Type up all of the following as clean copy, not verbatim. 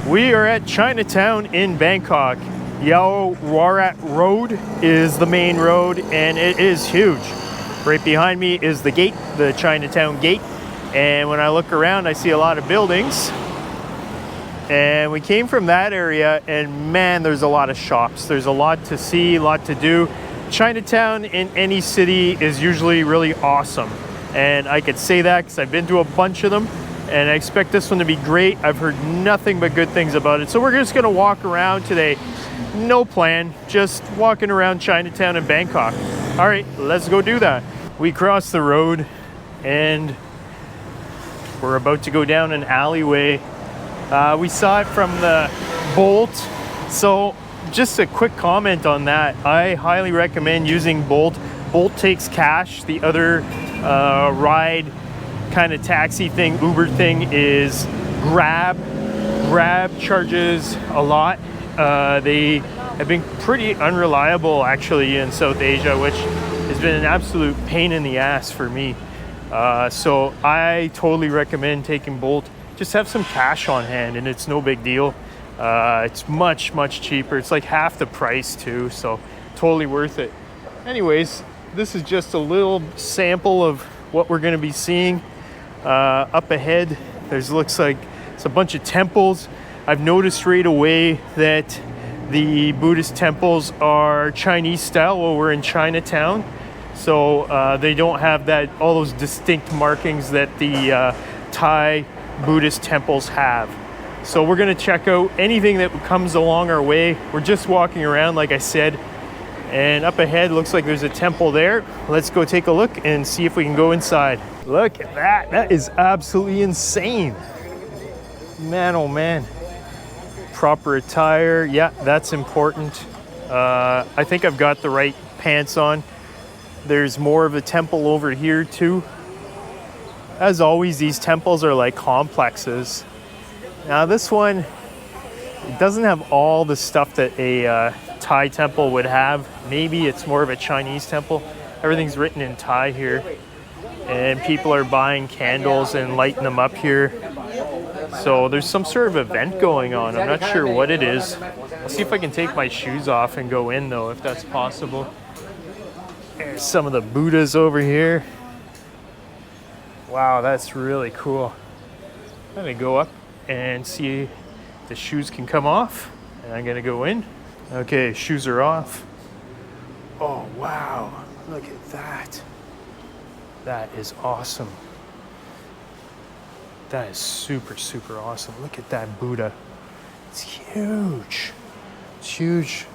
We are at Chinatown in Bangkok. Yao Warat Road is the main road, and it is huge. Right behind me is the gate, the Chinatown gate. And when I look around, I see a lot of buildings. And we came from that area, and man, there's a lot of shops. There's a lot to see, a lot to do. Chinatown in any city is usually really awesome. And I could say that because I've been to a bunch of them. And I expect this one to be great. I've heard nothing but good things about it. So we're just gonna walk around today. No plan, just walking around Chinatown in Bangkok. All right, let's go do that. We crossed the road and we're about to go down an alleyway. We saw it from the Bolt. So just a quick comment on that. I highly recommend using Bolt. Bolt takes cash. The other ride kind of taxi thing, Uber thing is Grab. Grab charges a lot. They have been pretty unreliable actually in South Asia, which has been an absolute pain in the ass for me. So I totally recommend taking Bolt. Just have some cash on hand and it's no big deal. It's much cheaper. It's like half the price too, so totally worth it. Anyways, this is just a little sample of what we're going to be seeing. Up ahead, looks like it's a bunch of temples. I've noticed right away that the Buddhist temples are Chinese style while we're in Chinatown. So they don't have all those distinct markings that the Thai Buddhist temples have. So we're going to check out anything that comes along our way. We're just walking around, like I said. And up ahead, looks like there's a temple there. Let's go take a look and see if we can go inside. Look at that. That is absolutely insane. Man, oh man. Proper attire. Yeah, that's important. I think I've got the right pants on. There's more of a temple over here too. As always, these temples are like complexes. Now this one, it doesn't have all the stuff that a Thai temple would have. Maybe it's more of a Chinese temple. Everything's written in Thai here. And people are buying candles and lighting them up here. So there's some sort of event going on. I'm not sure what it is. I'll see if I can take my shoes off and go in though, if that's possible. There's some of the Buddhas over here. Wow, that's really cool. I'm gonna go up and see if the shoes can come off. And I'm gonna go in. Okay, shoes are off. Oh, wow, look at that. That is awesome. That is super awesome. Look at that Buddha. It's huge. It's huge.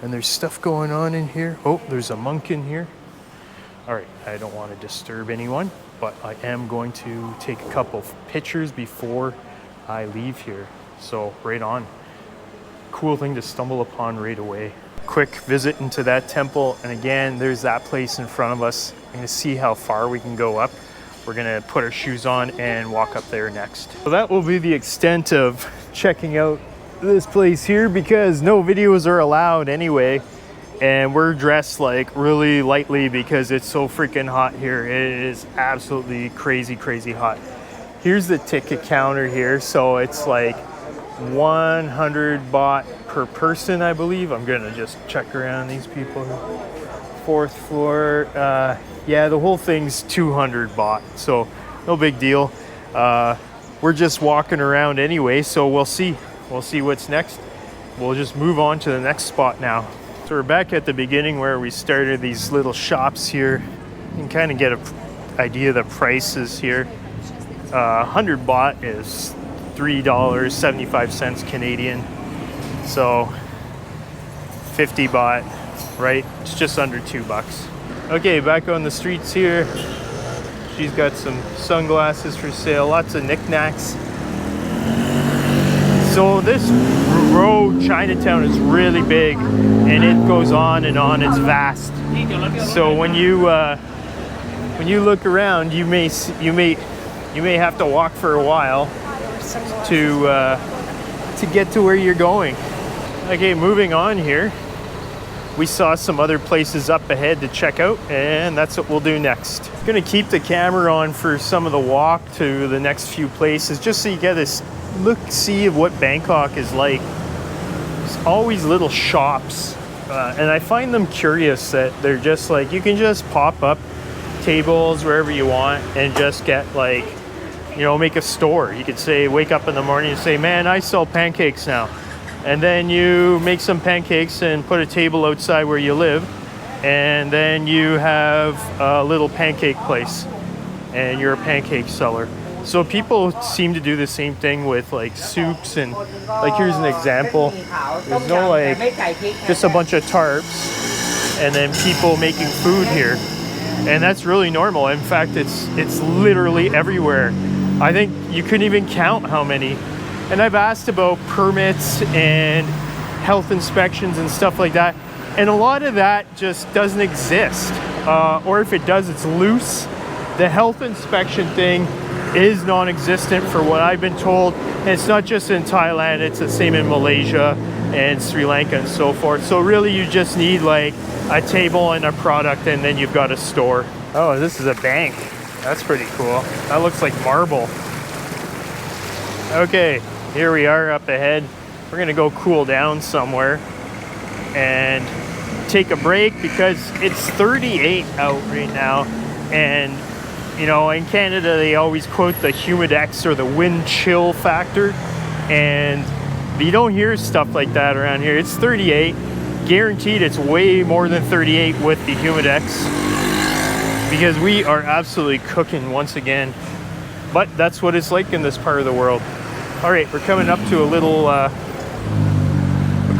And there's stuff going on in here. Oh, there's a monk in here. All right, I don't want to disturb anyone, but I am going to take a couple of pictures before I leave here. So right on. Cool thing to stumble upon right away. Quick visit into that temple, and again, there's that place in front of us. I'm gonna see how far we can go up. We're gonna put our shoes on and walk up there next. So that will be the extent of checking out this place here, because no videos are allowed anyway. And we're dressed like really lightly because it's so freaking hot here. It is absolutely crazy hot. Here's the ticket counter here. So it's like 100 baht per person, I believe. I'm gonna just check around these people. 4th floor. Yeah, the whole thing's 200 baht. So no big deal. We're just walking around anyway, so we'll see. We'll see what's next. We'll just move on to the next spot now. So we're back at the beginning where we started, these little shops here. You can kind of get an idea of the prices here. 100 baht is $3.75 Canadian. So 50 baht, right? It's just under $2. Okay, back on the streets here. She's got some sunglasses for sale, lots of knickknacks. So this road, Chinatown, is really big, and it goes on and on. It's vast. So when you look around, you may have to walk for a while to get to where you're going. Okay, moving on here. We saw some other places up ahead to check out, and that's what we'll do next. I'm gonna keep the camera on for some of the walk to the next few places, just so you get this look-see of what Bangkok is like. There's always little shops, and I find them curious that they're just like, you can just pop up tables wherever you want and just get like, you know, make a store. You could say, wake up in the morning and say, man, I sell pancakes now. And then you make some pancakes and put a table outside where you live. And then you have a little pancake place and you're a pancake seller. So people seem to do the same thing with like soups, and like here's an example. There's no like, just a bunch of tarps and then people making food here. And that's really normal. In fact, it's literally everywhere. I think you couldn't even count how many. And I've asked about permits and health inspections and stuff like that. And a lot of that just doesn't exist. Or if it does, it's loose. The health inspection thing is non-existent for what I've been told. And it's not just in Thailand, it's the same in Malaysia and Sri Lanka and so forth. So really you just need like a table and a product, and then you've got a store. Oh, this is a bank. That's pretty cool. That looks like marble. Okay, here we are up ahead. We're gonna go cool down somewhere and take a break because it's 38 out right now. And you know, in Canada, they always quote the humidex or the wind chill factor. And you don't hear stuff like that around here. It's 38. Guaranteed it's way more than 38 with the humidex, because we are absolutely cooking once again. But that's what it's like in this part of the world. All right, we're coming up to a little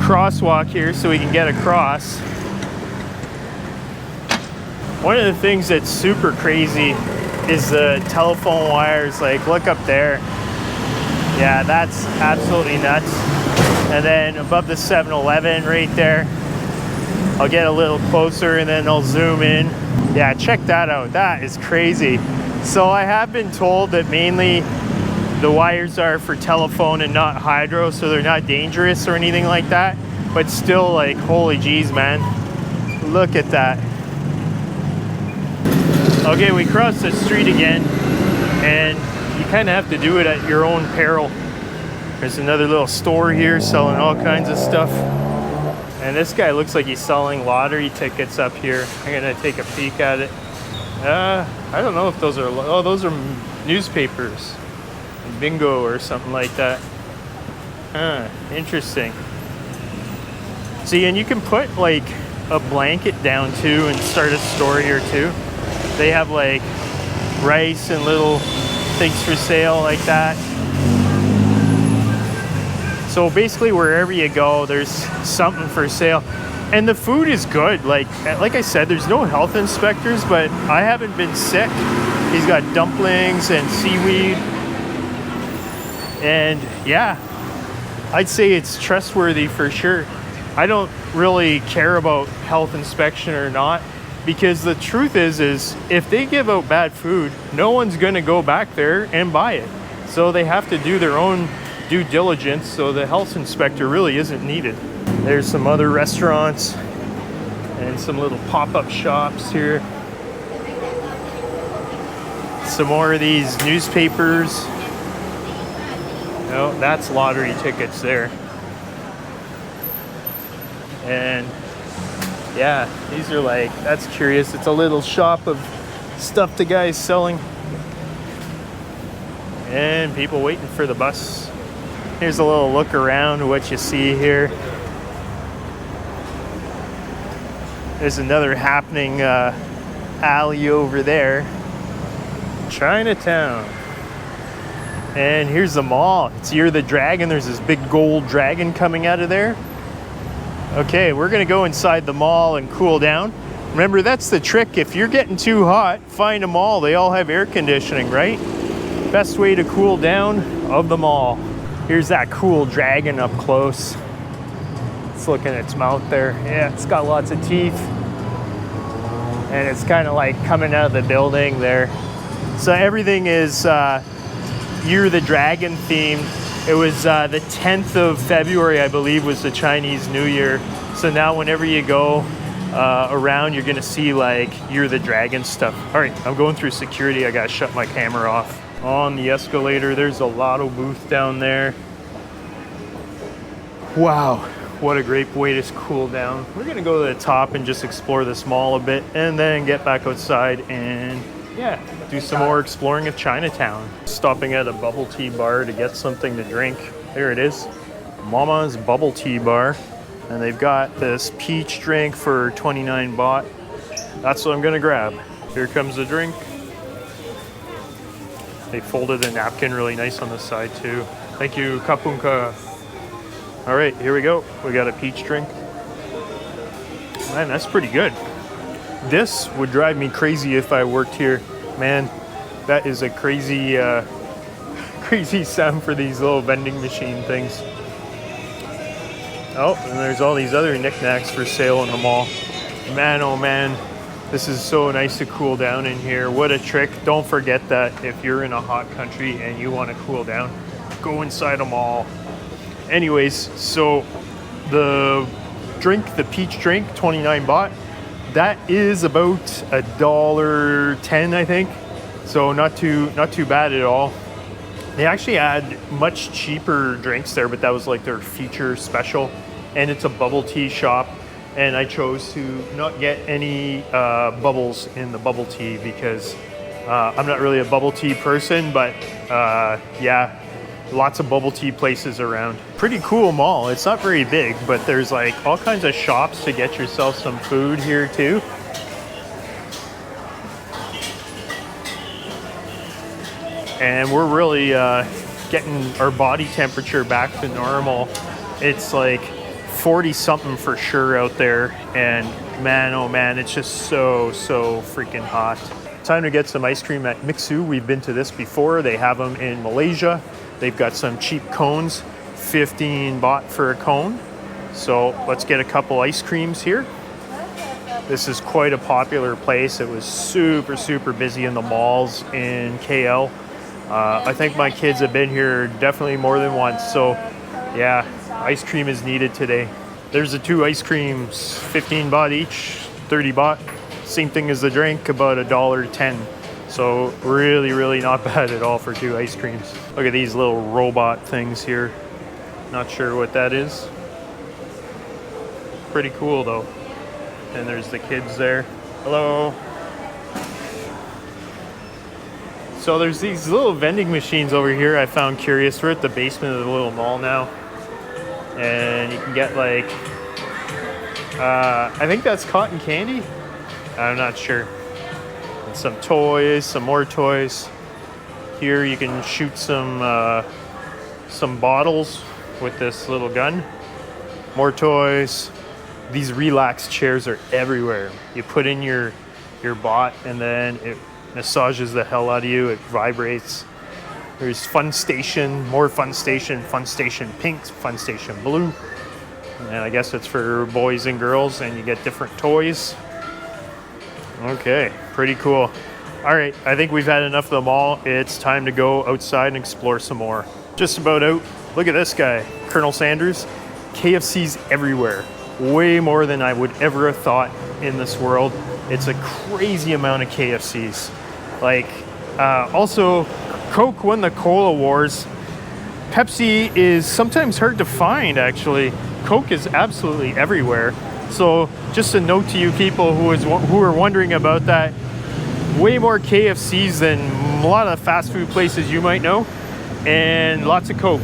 crosswalk here so we can get across. One of the things that's super crazy is the telephone wires. Like, look up there. Yeah, that's absolutely nuts. And then above the 7-Eleven right there, I'll get a little closer and then I'll zoom in. Yeah, check that out. That is crazy. So I have been told that mainly the wires are for telephone and not hydro, so they're not dangerous or anything like that. But still, like, holy geez, man. Look at that. Okay, we crossed the street again, and you kind of have to do it at your own peril. There's another little store here selling all kinds of stuff. And this guy looks like he's selling lottery tickets up here. I'm gonna take a peek at it. I don't know if those are, oh, those are newspapers. Bingo or something like that. Interesting. See, and you can put like a blanket down too and start a store here too. They have like rice and little things for sale like that. So basically wherever you go, there's something for sale. And the food is good. Like I said, there's no health inspectors, but I haven't been sick. He's got dumplings and seaweed. And yeah, I'd say it's trustworthy for sure. I don't really care about health inspection or not, because the truth is if they give out bad food, no one's gonna go back there and buy it. So they have to do their own due diligence, so the health inspector really isn't needed. There's some other restaurants and some little pop-up shops here. Some more of these newspapers. Oh, that's lottery tickets there. And yeah, these are like, that's curious. It's a little shop of stuff the guy's selling. And people waiting for the bus. Here's a little look around what you see here. There's another happening alley over there. Chinatown. And here's the mall. It's Year of the Dragon. There's this big gold dragon coming out of there. Okay, we're gonna go inside the mall and cool down. Remember, that's the trick. If you're getting too hot, find a mall. They all have air conditioning, right? Best way to cool down of the mall. Here's that cool dragon up close. Let's look at its mouth there. Yeah, it's got lots of teeth. And it's kind of like coming out of the building there. So everything is Year of the Dragon themed. It was the 10th of February, I believe, was the Chinese New Year. So now whenever you go around, you're gonna see like Year of the Dragon stuff. All right, I'm going through security. I gotta shut my camera off. on the escalator. There's a lotto booth down there. Wow, what a great way to cool down. We're gonna go to the top and just explore this mall a bit and then get back outside and yeah, do some more exploring of Chinatown. Stopping at a bubble tea bar to get something to drink. There it is, Mama's Bubble Tea Bar. And they've got this peach drink for 29 baht. That's what I'm gonna grab. Here comes the drink. They folded the napkin really nice on the side too. Thank you, Kapunka. All right, here we go. We got a peach drink. Man, that's pretty good. This would drive me crazy if I worked here. Man, that is a crazy, crazy sound for these little vending machine things. Oh, and there's all these other knickknacks for sale in the mall. Man, oh man, this is so nice to cool down in here. What a trick. Don't forget that if you're in a hot country and you want to cool down, go inside a mall. Anyways, so the drink, the peach drink, 29 baht, that is about $1.10, I think. So not too bad at all. They actually had much cheaper drinks there, but that was like their feature special. And it's a bubble tea shop. And I chose to not get any bubbles in the bubble tea because I'm not really a bubble tea person, but yeah, lots of bubble tea places around. Pretty cool mall. It's not very big, but there's like all kinds of shops to get yourself some food here too. And we're really getting our body temperature back to normal. It's like 40 something for sure out there, and man, oh man, it's just so freaking hot. Time to get some ice cream at Mixu. We've been to this before. They have them in Malaysia. They've got some cheap cones, 15 baht for a cone. So let's get a couple ice creams here. This is quite a popular place. It was super busy in the malls in KL. I think my kids have been here definitely more than once. So yeah, ice cream is needed today. There's the two ice creams, 15 baht each, 30 baht. Same thing as the drink, about $1.10. So really not bad at all for two ice creams. Look at these little robot things here. Not sure what that is. Pretty cool though. And there's the kids there. Hello. So there's these little vending machines over here I found curious. We're at the basement of the little mall now. And you can get like, I think that's cotton candy. I'm not sure. And some toys, some more toys. Here you can shoot some bottles with this little gun. More toys. These relax chairs are everywhere. You put in your baht and then it massages the hell out of you. It vibrates. There's Fun Station, more Fun Station Pink, Fun Station Blue. And I guess it's for boys and girls, and you get different toys. Okay, pretty cool. All right, I think we've had enough of the mall. It's time to go outside and explore some more. Just about out. Look at this guy, Colonel Sanders. KFC's everywhere. Way more than I would ever have thought in this world. It's a crazy amount of KFCs. Like, also, Coke won the Cola Wars. Pepsi is sometimes hard to find, actually. Coke is absolutely everywhere. So just a note to you people who are wondering about that, way more KFCs than a lot of fast food places you might know, and lots of Coke.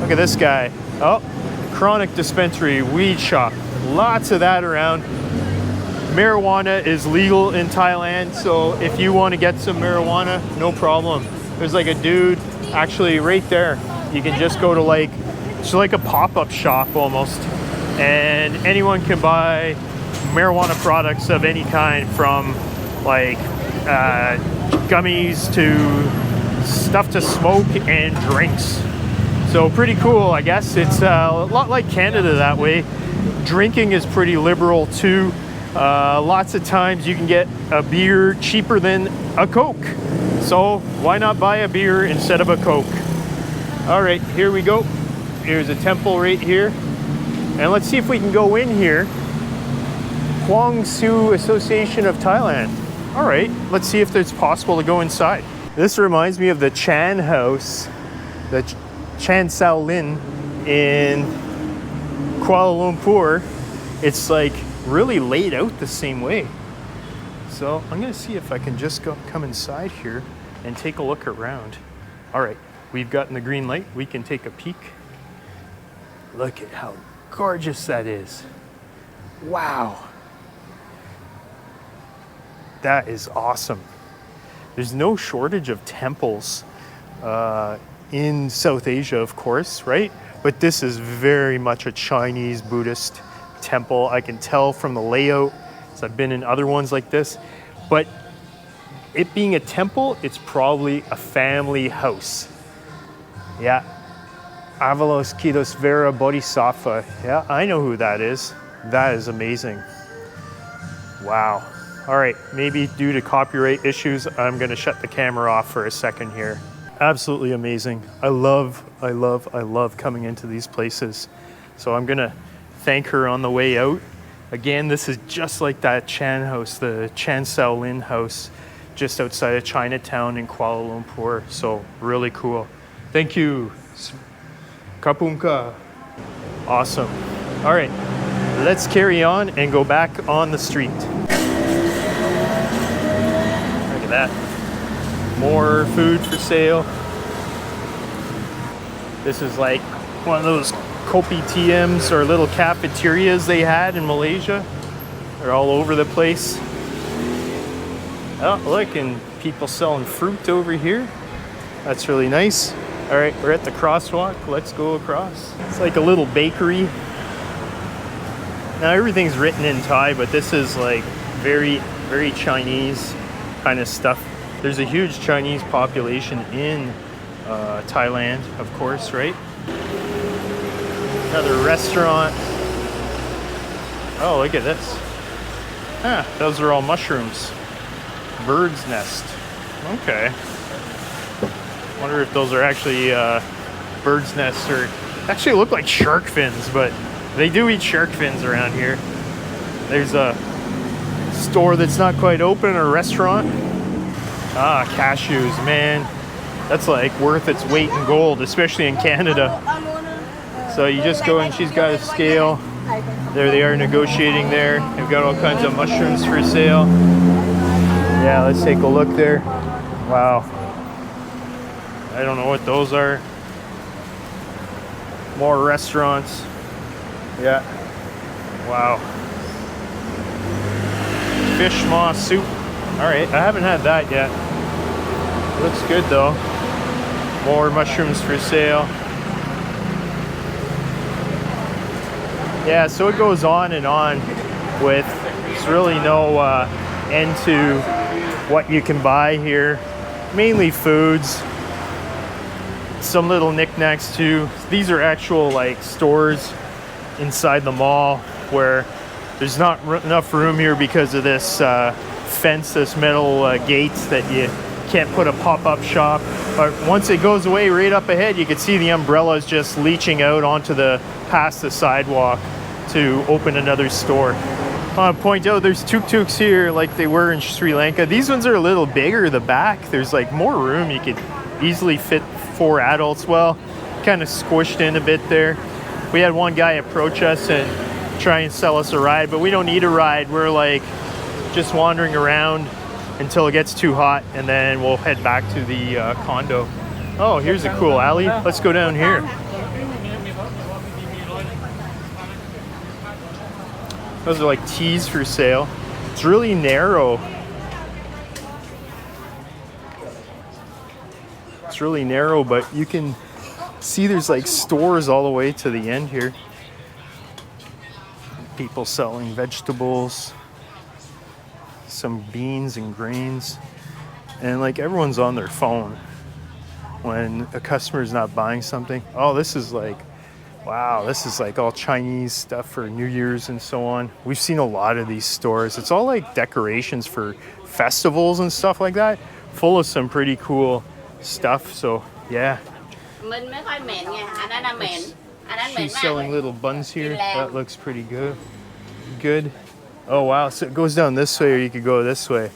Look at this guy. Oh, chronic dispensary, weed shop. Lots of that around. Marijuana is legal in Thailand, so if you want to get some marijuana, no problem. There's like a dude actually right there. You can just go to like, it's like a pop-up shop almost, and anyone can buy marijuana products of any kind, from like gummies to stuff to smoke and drinks. So pretty cool, I guess. It's a lot like Canada that way. Drinking is pretty liberal too. Lots of times you can get a beer cheaper than a Coke. So why not buy a beer instead of a Coke? All right, here we go. Here's a temple right here. And let's see if we can go in here. Huang Su Association of Thailand. All right, let's see if it's possible to go inside. This reminds me of the Chan house, the Chan Sao Lin in Kuala Lumpur. It's like really laid out the same way. So I'm gonna see if I can just come inside here and take a look around. All right, we've gotten the green light. We can take a peek. Look at how gorgeous that is. Wow. That is awesome. There's no shortage of temples in South Asia, of course, right? But this is very much a Chinese Buddhist temple. I can tell from the layout, as I've been in other ones like this. But it being a temple, it's probably a family house. Yeah. Avalokitesvara Bodhisattva. Yeah, I know who that is. That is amazing. Wow. All right, maybe due to copyright issues, I'm gonna shut the camera off for a second here. Absolutely amazing. I love coming into these places. So I'm gonna thank her on the way out. Again, this is just like that Chan house, the Chan Sao Lin house, just outside of Chinatown in Kuala Lumpur. So really cool. Thank you. Kapunka. Awesome. All right, let's carry on and go back on the street. Look at that. More food for sale. This is like one of those kopitiams or little cafeterias they had in Malaysia. They're all over the place. Oh, look, and people selling fruit over here. That's really nice. All right, we're at the crosswalk. Let's go across. It's like a little bakery. Now everything's written in Thai, but this is like very Chinese kind of stuff. There's a huge Chinese population in Thailand, of course, right? Another restaurant. Oh, look at this. Ah, those are all mushrooms. Bird's nest. Okay. Wonder if those are actually bird's nests or actually look like shark fins, but they do eat shark fins around here. There's a store that's not quite open, or restaurant. Ah, cashews, man. That's like worth its weight in gold, especially in Canada. So you just go and she's got a scale. There they are negotiating there. They've got all kinds of mushrooms for sale. Yeah, let's take a look there. Wow. I don't know what those are. More restaurants. Yeah. Wow. Fish maw soup. All right, I haven't had that yet. Looks good though. More mushrooms for sale. Yeah, so it goes on and on with, there's really no end to what you can buy here. Mainly foods. Some little knickknacks too. These are actual like stores inside the mall where there's not enough room here because of this fence, this metal gate that you can't put a pop-up shop. But once it goes away right up ahead, you can see the umbrellas just leaching out onto past the sidewalk to open another store. I want to point out there's tuk-tuks here like they were in Sri Lanka. These ones are a little bigger, the back. There's like more room. You could easily fit 4 adults. Well, kind of squished in a bit there. We had one guy approach us and try and sell us a ride, but we don't need a ride. We're like just wandering around until it gets too hot, and then we'll head back to the condo. Oh, here's a cool alley. Let's go down here. Those are like teas for sale. It's really narrow. It's really narrow, but you can see there's like stores all the way to the end here. People selling vegetables, some beans and grains, and like everyone's on their phone when a customer is not buying something. Oh, this is like, wow, this is like all Chinese stuff for New Year's and so on. We've seen a lot of these stores. It's all like decorations for festivals and stuff like that, full of some pretty cool stuff. So yeah. She's selling little buns here. That looks pretty good. Oh wow, so it goes down this way or you could go this way.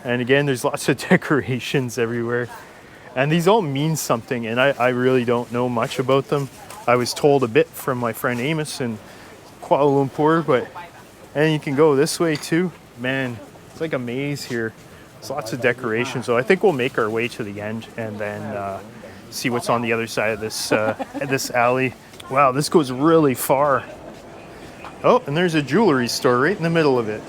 And again, there's lots of decorations everywhere. And these all mean something, and I really don't know much about them. I was told a bit from my friend Amos in Kuala Lumpur, and you can go this way too. Man, it's like a maze here. There's lots of decorations, so I think we'll make our way to the end and then see what's on the other side of this this alley. Wow, this goes really far. Oh, and there's a jewelry store right in the middle of it.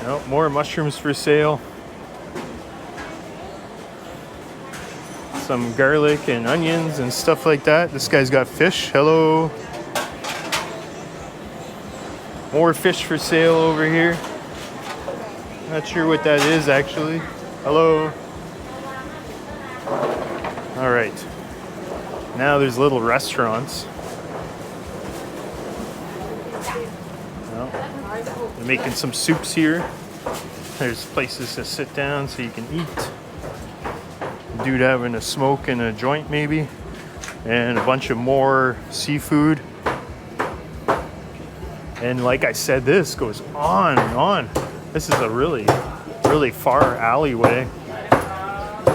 Oh, more mushrooms for sale. Some garlic and onions and stuff like that. This guy's got fish. Hello. More fish for sale over here. Not sure what that is actually. Hello. All right. Now there's little restaurants. Well, they're making some soups here. There's places to sit down so you can eat. Dude having a smoke and a joint maybe, and a bunch of more seafood. And like I said, this goes on and on. This is a really far alleyway,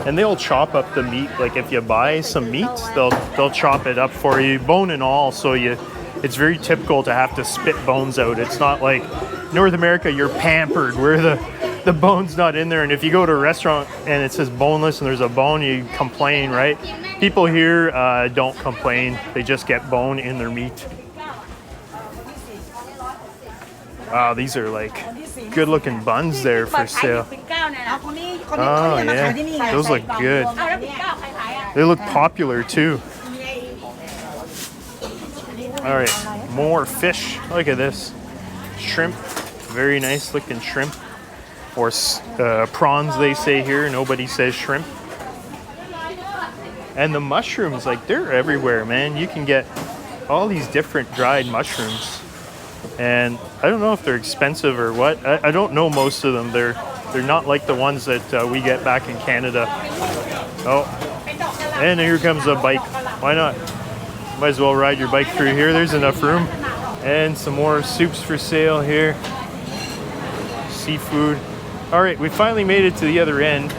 and they'll chop up the meat. Like if you buy some meat, they'll chop it up for you, bone and all. So it's very typical to have to spit bones out. It's not like North America, you're pampered where the bone's not in there, and if you go to a restaurant and it says boneless and there's a bone, you complain, right? People here don't complain. They just get bone in their meat. Wow, these are like good looking buns there for sale. Oh yeah, those look good. They look popular too. All right, more fish. Look at this. Shrimp, very nice looking shrimp. Or prawns, they say here. Nobody says shrimp. And the mushrooms, like they're everywhere, man. You can get all these different dried mushrooms, and I don't know if they're expensive or what. I don't know most of them. They're not like the ones that we get back in Canada. Oh, and here comes a bike. Why not? Might as well ride your bike through here. There's enough room. And some more soups for sale here. Seafood. All right, we finally made it to the other end.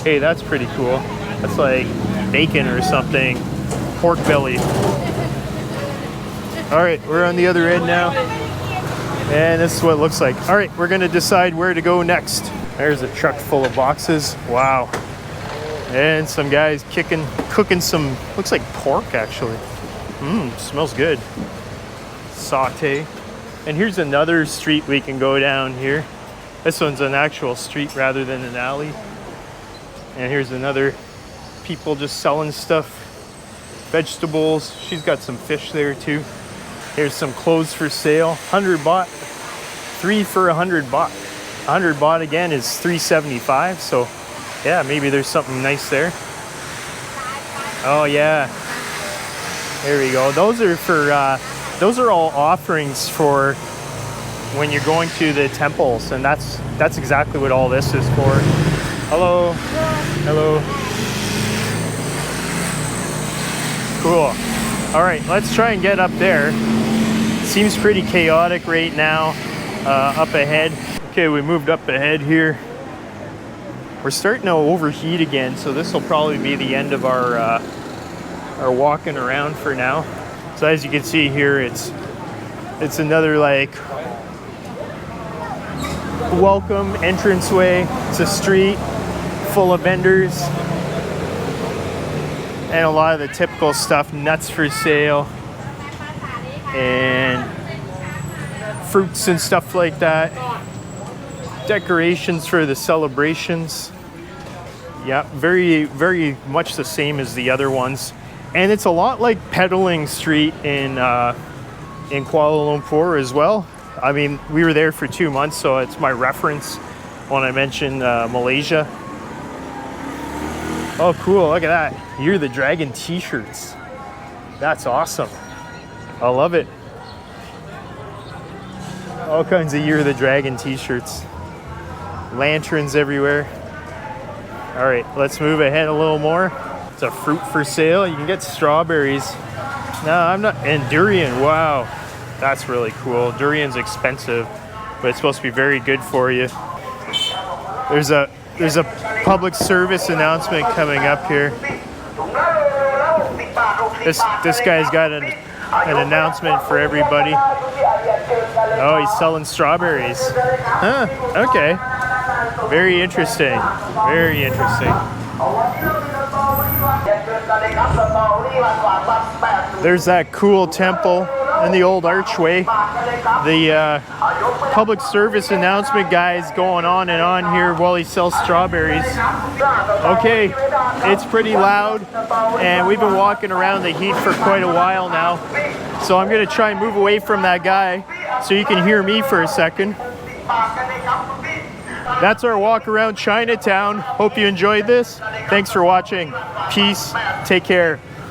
Hey, that's pretty cool. That's like bacon or something. Pork belly. All right, we're on the other end now. And this is what it looks like. All right, we're gonna decide where to go next. There's a truck full of boxes. Wow. And some guys cooking some, looks like pork actually. Smells good. Saute. And here's another street we can go down here. This one's an actual street rather than an alley. And here's another people just selling stuff. Vegetables. She's got some fish there too. Here's some clothes for sale. 100 baht. 3 for 100 baht. 100 baht again is 375. So yeah, maybe there's something nice there. Oh yeah. There we go. Those are for those are all offerings for when you're going to the temples, and that's exactly what all this is for. Hello. Hello. Cool. All right, let's try and get up there. Seems pretty chaotic right now up ahead. Okay, we moved up ahead here. We're starting to overheat again, so this will probably be the end of our walking around for now. So as you can see here, it's another like welcome entranceway. It's a street full of vendors and a lot of the typical stuff, nuts for sale and fruits and stuff like that. Decorations for the celebrations. Yeah, very, very much the same as the other ones. And it's a lot like Pedaling Street in Kuala Lumpur as well. I mean, we were there for 2 months, so it's my reference when I mention Malaysia. Oh, cool, look at that. Year of the Dragon t-shirts. That's awesome. I love it. All kinds of Year of the Dragon t-shirts. Lanterns everywhere. All right, let's move ahead a little more. It's a fruit for sale. You can get strawberries. No, I'm not. And durian, wow. That's really cool. Durian's expensive. but it's supposed to be very good for you. There's a public service announcement coming up here. This guy's got an announcement for everybody. Oh, he's selling strawberries. Huh, okay. Very interesting. Very interesting. There's that cool temple and the old archway. The public service announcement guy is going on and on here while he sells strawberries. Okay, it's pretty loud, and we've been walking around the heat for quite a while now. So I'm going to try and move away from that guy so you can hear me for a second. That's our walk around Chinatown. Hope you enjoyed this. Thanks for watching. Peace. Take care.